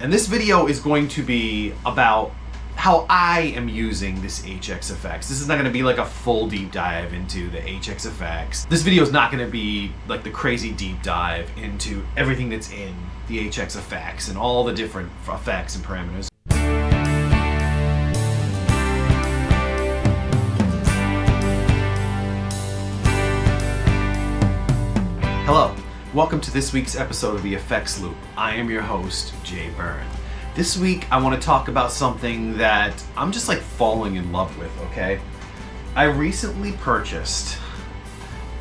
And this video is going to be about how I am using this HXFX. This is not going to be like a full deep dive into the HXFX. This video is not going to be like the crazy deep dive into everything that's in the HXFX and all the different effects and parameters. Hello, welcome to this week's episode of The Effects Loop. I am your host, Jay Byrne. This week I want to talk about something that I'm just like falling in love with, okay? I recently purchased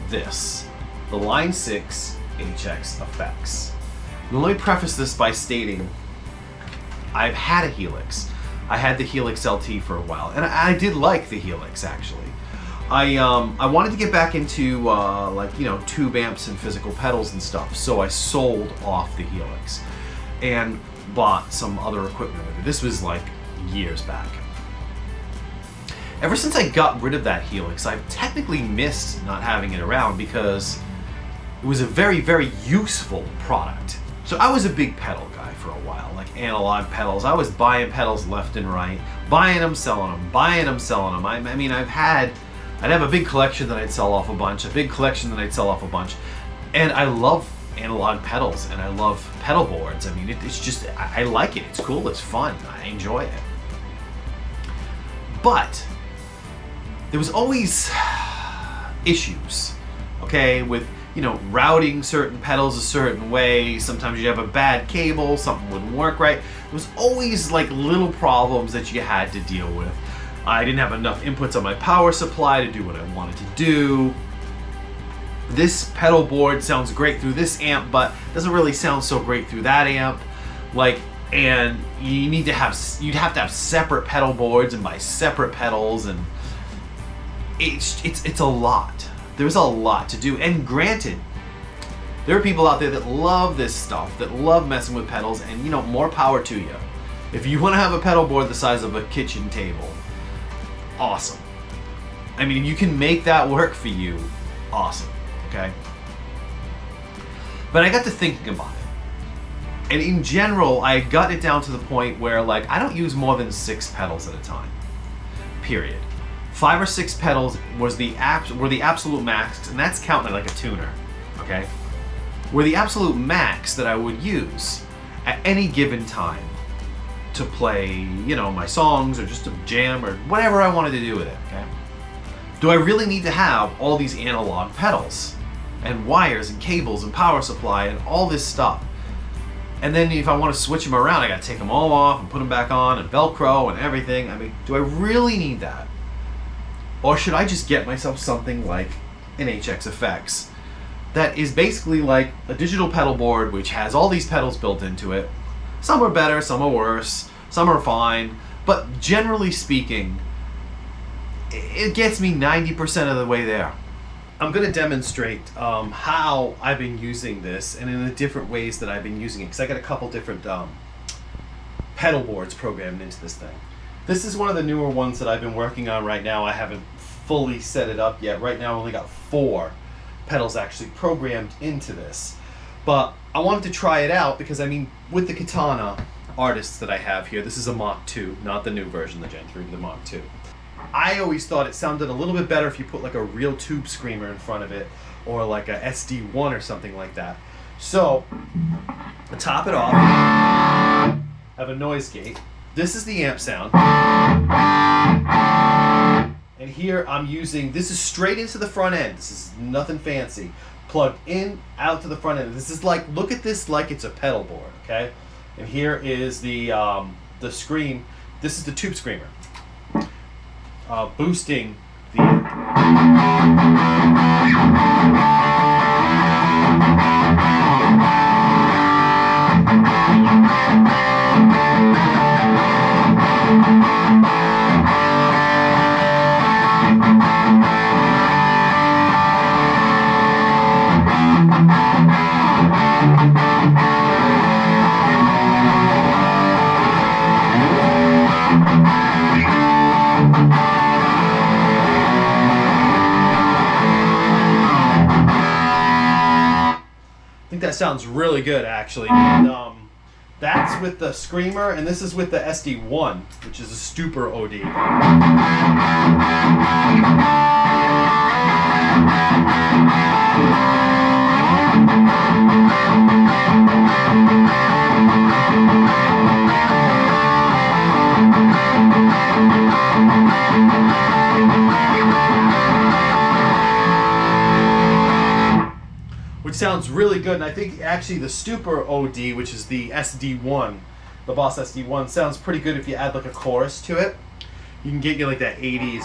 this, the Line 6 HXFX. Now let me preface this by stating I've had a Helix. I had the Helix LT for a while, and I did like the Helix actually. I wanted to get back into tube amps and physical pedals and stuff, so I sold off the Helix and bought some other equipment with it. This was like years back. Ever since I got rid of that Helix, I've technically missed not having it around because it was a very, very useful product. So I was a big pedal guy for a while, like analog pedals. I was buying pedals left and right, buying them, selling them, buying them, selling them. I mean, I'd have a big collection that I'd sell off a bunch, a big collection that I'd sell off a bunch. And I love analog pedals and I love pedal boards. I mean, it's just, I like it. It's cool, it's fun, I enjoy it. But there was always issues, okay, with, routing certain pedals a certain way. Sometimes you'd have a bad cable, something wouldn't work right. There was always like little problems that you had to deal with. I didn't have enough inputs on my power supply to do what I wanted to do. This pedal board sounds great through this amp, but doesn't really sound so great through that amp. And you'd have to have separate pedal boards and buy separate pedals, and it's a lot. There's a lot to do. And granted, there are people out there that love this stuff, that love messing with pedals, and more power to you. If you want to have a pedal board the size of a kitchen table, awesome. I mean, if you can make that work for you, awesome, okay? But I got to thinking about it. And in general, I got it down to the point where I don't use more than 6 pedals at a time, period. 5 or 6 pedals were the absolute max, and that's counting like a tuner, okay? Were the absolute max that I would use at any given time to play, my songs or just to jam or whatever I wanted to do with it, okay? Do I really need to have all these analog pedals and wires and cables and power supply and all this stuff? And then if I want to switch them around, I gotta take them all off and put them back on and Velcro and everything. I mean, do I really need that? Or should I just get myself something like an HXFX that is basically like a digital pedal board which has all these pedals built into it? Some are better, some are worse, some are fine, but generally speaking, it gets me 90% of the way there. I'm going to demonstrate how I've been using this and in the different ways that I've been using it, because I got a couple different pedal boards programmed into this thing. This is one of the newer ones that I've been working on right now. I haven't fully set it up yet. Right now I only got 4 pedals actually programmed into this. But I wanted to try it out because, I mean, with the Katana artists that I have here, this is a Mach 2, not the new version, the Gen 3, but the Mach 2. I always thought it sounded a little bit better if you put like a real tube screamer in front of it, or like a SD1 or something like that. So, to top it off, I have a noise gate. This is the amp sound. And here I'm using, this is straight into the front end. This is nothing fancy. Plugged in, out to the front end. This is like, look at this like it's a pedal board, okay? And here is the scream. This is the tube screamer. Boosting the... I think that sounds really good, actually. And That's with the Screamer, and this is with the SD1, which is a super OD. Which sounds really good, and I think actually the Super OD, which is the SD1, the Boss SD1, sounds pretty good if you add like a chorus to it. You can get you like that 80s.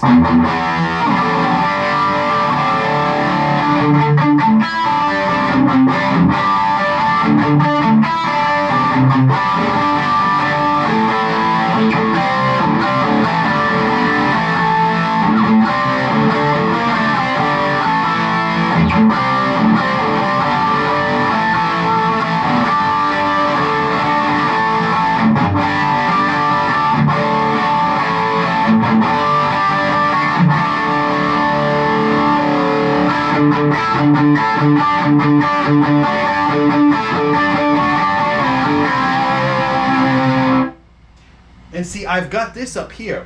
And see, I've got this up here.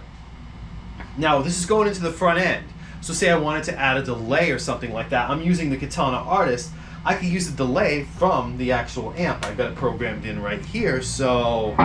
Now, this is going into the front end. So say I wanted to add a delay or something like that. I'm using the Katana Artist. I can use the delay from the actual amp. I've got it programmed in right here, so...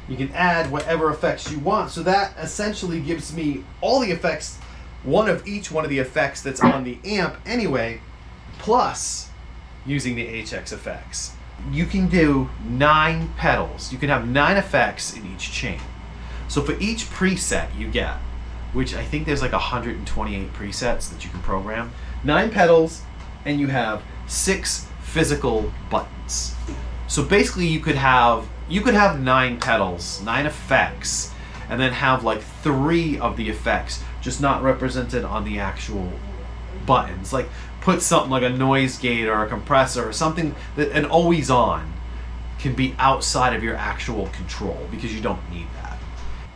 You can add whatever effects you want. So that essentially gives me all the effects, one of each one of the effects that's on the amp anyway, plus using the HX effects. You can do 9 pedals. You can have 9 effects in each chain. So for each preset you get, which I think there's like 128 presets that you can program, 9 pedals, and you have 6 physical buttons. So basically you could have 9 pedals, 9 effects, and then have like 3 of the effects just not represented on the actual buttons. Like put something like a noise gate or a compressor or something that an always on can be outside of your actual control because you don't need that.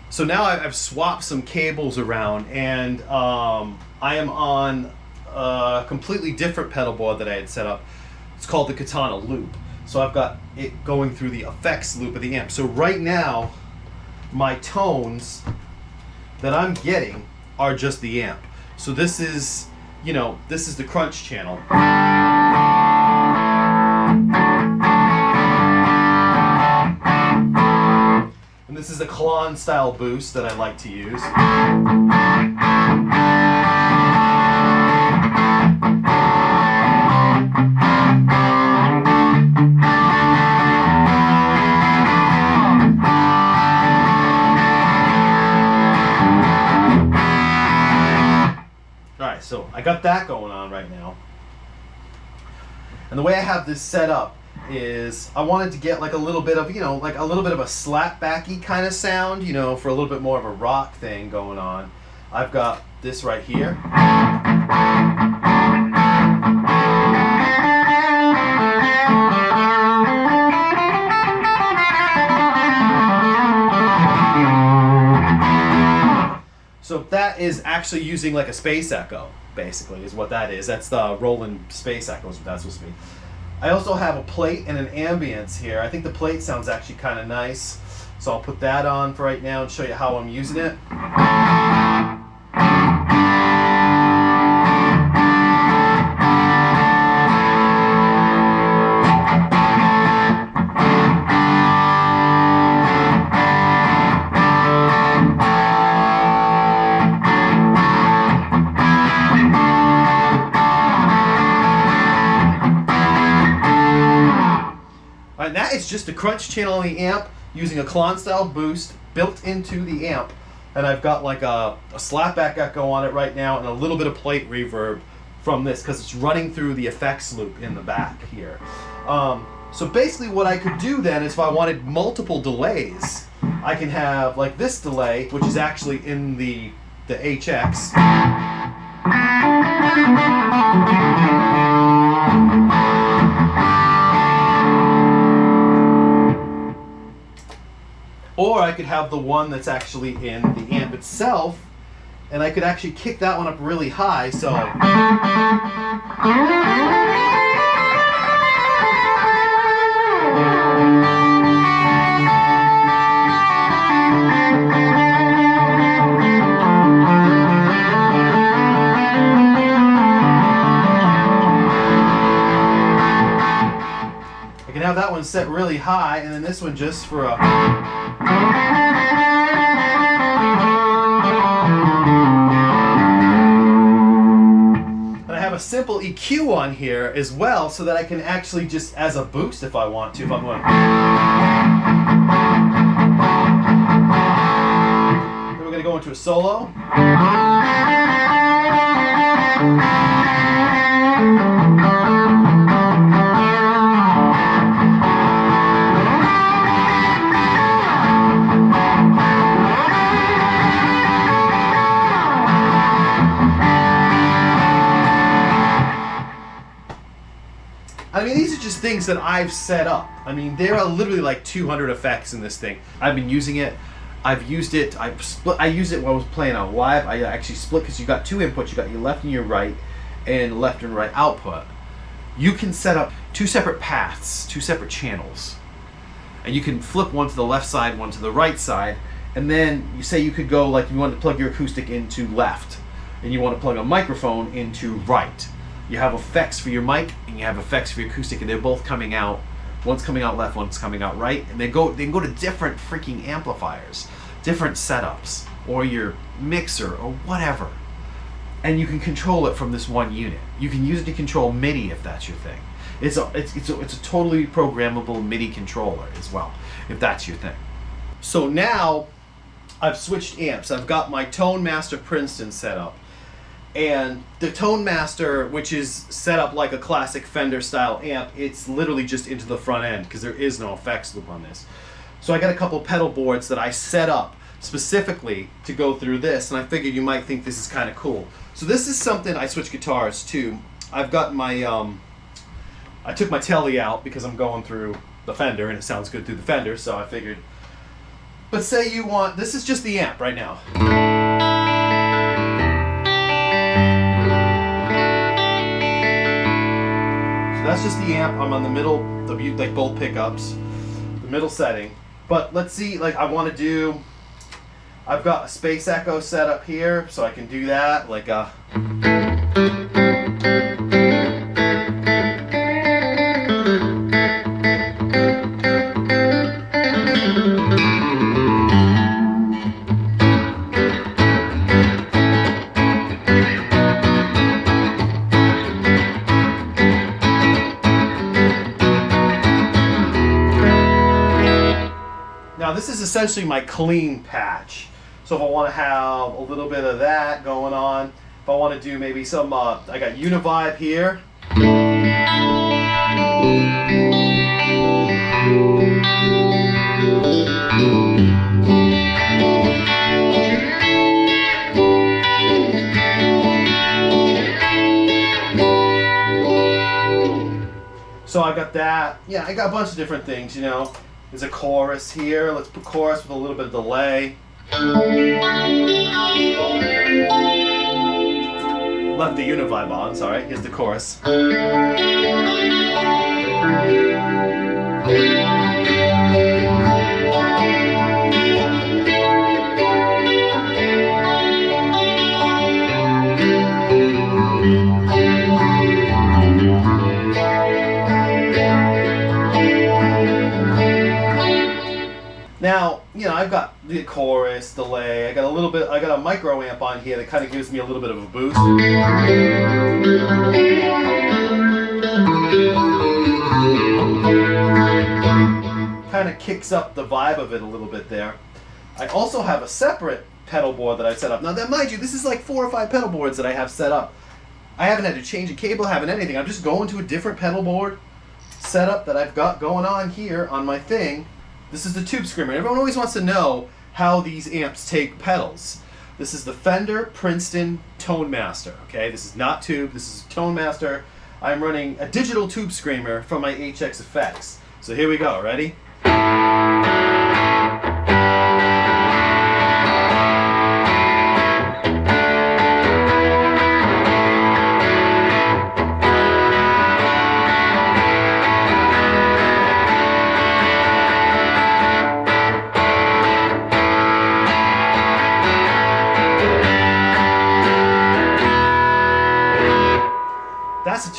So now I've swapped some cables around, and I am on a completely different pedal board that I had set up. It's called the Katana Loop. So I've got it going through the effects loop of the amp. So right now, my tones that I'm getting are just the amp. So this is, you know, this is the crunch channel. And this is a Klon style boost that I like to use. Alright, so I got that going on right now. And the way I have this set up is I wanted to get like a little bit of, you know, like a little bit of a slapbacky kind of sound, you know, for a little bit more of a rock thing going on. I've got this right here. So that is actually using like a space echo, basically, is what that is. That's the Roland space echo is what that's supposed to be. I also have a plate and an ambience here. I think the plate sounds actually kind of nice. So I'll put that on for right now and show you how I'm using it. And that is just a crunch channel on the amp using a Klon style boost built into the amp. And I've got like a slapback echo on it right now and a little bit of plate reverb from this because it's running through the effects loop in the back here. So basically what I could do then is if I wanted multiple delays, I can have like this delay, which is actually in the HX. Or I could have the one that's actually in the amp itself, and I could actually kick that one up really high, so. I can have that one set really high, and then this one just for a. A simple EQ on here as well, so that I can actually just as a boost if I want to. If I'm going, then we're going to go into a solo. I mean, these are just things that I've set up. I mean, there are literally like 200 effects in this thing. I've been using it. I've used it. I used it when I was playing on live. I actually split because you got two inputs. You got your left and your right, and left and right output. You can set up two separate paths, two separate channels, and you can flip one to the left side, one to the right side, and then you say you could go like you want to plug your acoustic into left, and you want to plug a microphone into right. You have effects for your mic and you have effects for your acoustic, and they're both coming out. One's coming out left, one's coming out right, and they can go to different freaking amplifiers, different setups, or your mixer or whatever. And you can control it from this one unit. You can use it to control MIDI if that's your thing. It's a totally programmable MIDI controller as well, if that's your thing. So now I've switched amps. I've got my Tone Master Princeton set up. And the Tone Master, which is set up like a classic Fender style amp, it's literally just into the front end because there is no effects loop on this. So I got a couple pedal boards that I set up specifically to go through this, and I figured you might think this is kind of cool. So this is something I switch guitars to. I've got my, I took my telly out because I'm going through the Fender and it sounds good through the Fender, so I figured. But say you want, this is just the amp right now. That's just the amp. I'm on the middle, like both pickups, the middle setting. But let's see, like I want to do, I've got a space echo set up here, so I can do that, like a. Now this is essentially my clean patch. So if I want to have a little bit of that going on, if I want to do maybe some, I got Univibe here. So I got that. Yeah, I got a bunch of different things, you know. There's a chorus here. Let's put chorus with a little bit of delay. Left the Univibe on, sorry. Here's the chorus. Now, you know, I've got the chorus, delay, I got a micro amp on here that kind of gives me a little bit of a boost. Kind of kicks up the vibe of it a little bit there. I also have a separate pedal board that I set up. Now, that, mind you, this is like 4 or 5 pedal boards that I have set up. I haven't had to change a cable, haven't anything. I'm just going to a different pedal board setup that I've got going on here on my thing. This is the Tube Screamer. Everyone always wants to know how these amps take pedals. This is the Fender Princeton Tone Master. Okay, this is not tube. This is Tone Master. I'm running a digital Tube Screamer from my HX Effects. So here we go. Ready?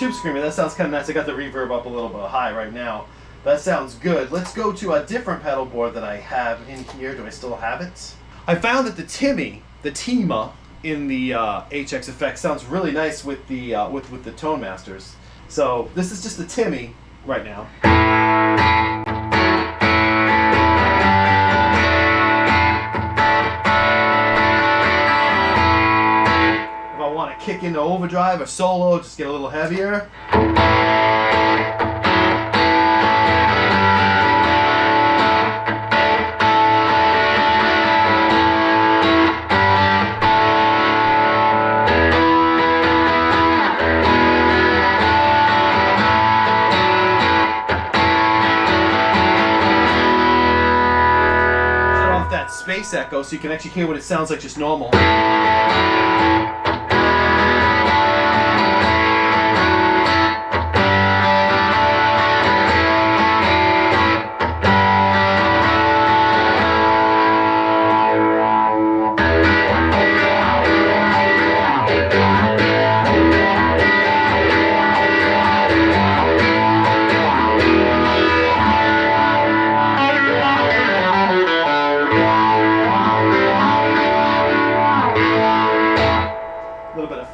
Tube Screamer. That sounds kind of nice. I got the reverb up a little bit high right now. That sounds good. Let's go to a different pedal board that I have in here. Do I still have it? I found that the Tima in the HX Effect sounds really nice with the Tone Masters. So this is just the Timmy right now. If I want to kick into overdrive or solo, just get a little heavier. Space echo so you can actually hear what it sounds like just normal.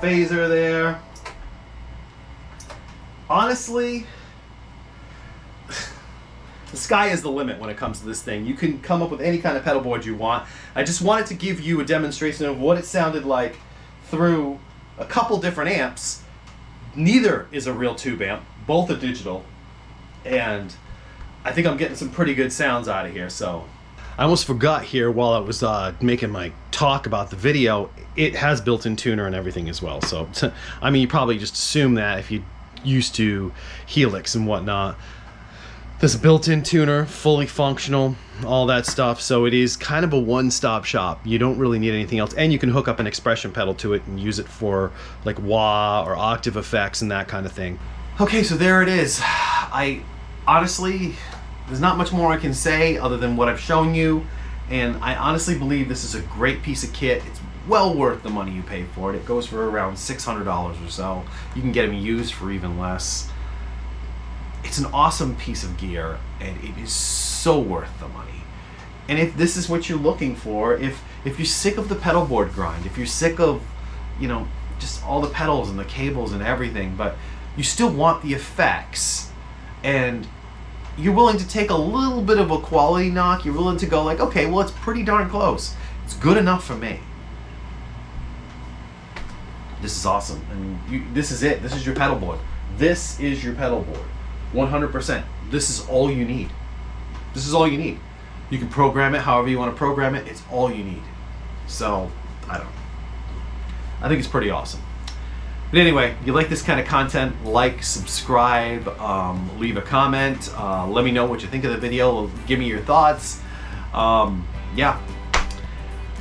Phaser there. Honestly, the sky is the limit when it comes to this thing. You can come up with any kind of pedal board you want. I just wanted to give you a demonstration of what it sounded like through a couple different amps. Neither is a real tube amp. Both are digital. And I think I'm getting some pretty good sounds out of here. So I almost forgot here while I was making my talk about the video, it has built-in tuner and everything as well. So, I mean, you probably just assume that if you're used to Helix and whatnot. There's a built-in tuner, fully functional, all that stuff. So it is kind of a one-stop shop. You don't really need anything else. And you can hook up an expression pedal to it and use it for like wah or octave effects and that kind of thing. Okay, so there it is. I honestly, there's not much more I can say other than what I've shown you, and I honestly believe this is a great piece of kit. It's well worth the money you pay for it. It goes for around $600 or so. You can get them used for even less. It's an awesome piece of gear, and it is so worth the money. And if this is what you're looking for, if you're sick of the pedal board grind, if you're sick of, you know, just all the pedals and the cables and everything, but you still want the effects, and you're willing to take a little bit of a quality knock, you're willing to go like, okay, well, it's pretty darn close. It's good enough for me. This is awesome. And this is it. This is your pedal board. This is your pedal board. 100%. This is all you need. This is all you need. You can program it however you want to program it. It's all you need. So, I don't know. I think it's pretty awesome. But anyway, if you like this kind of content, like, subscribe, leave a comment, let me know what you think of the video, give me your thoughts. Yeah,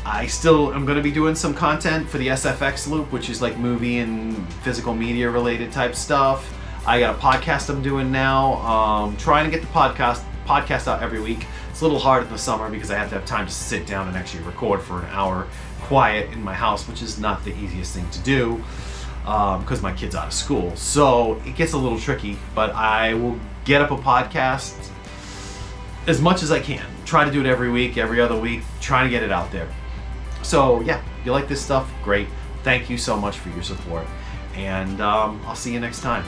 I still am going to be doing some content for the SFX loop, which is like movie and physical media related type stuff. I got a podcast I'm doing now, trying to get the podcast out every week. It's a little hard in the summer because I have to have time to sit down and actually record for an hour quiet in my house, which is not the easiest thing to do. Because my kid's out of school, so it gets a little tricky, but I will get up a podcast as much as I can. Try to do it every week, every other week, trying to get it out there. So yeah, if you like this stuff, great. Thank you so much for your support, and I'll see you next time.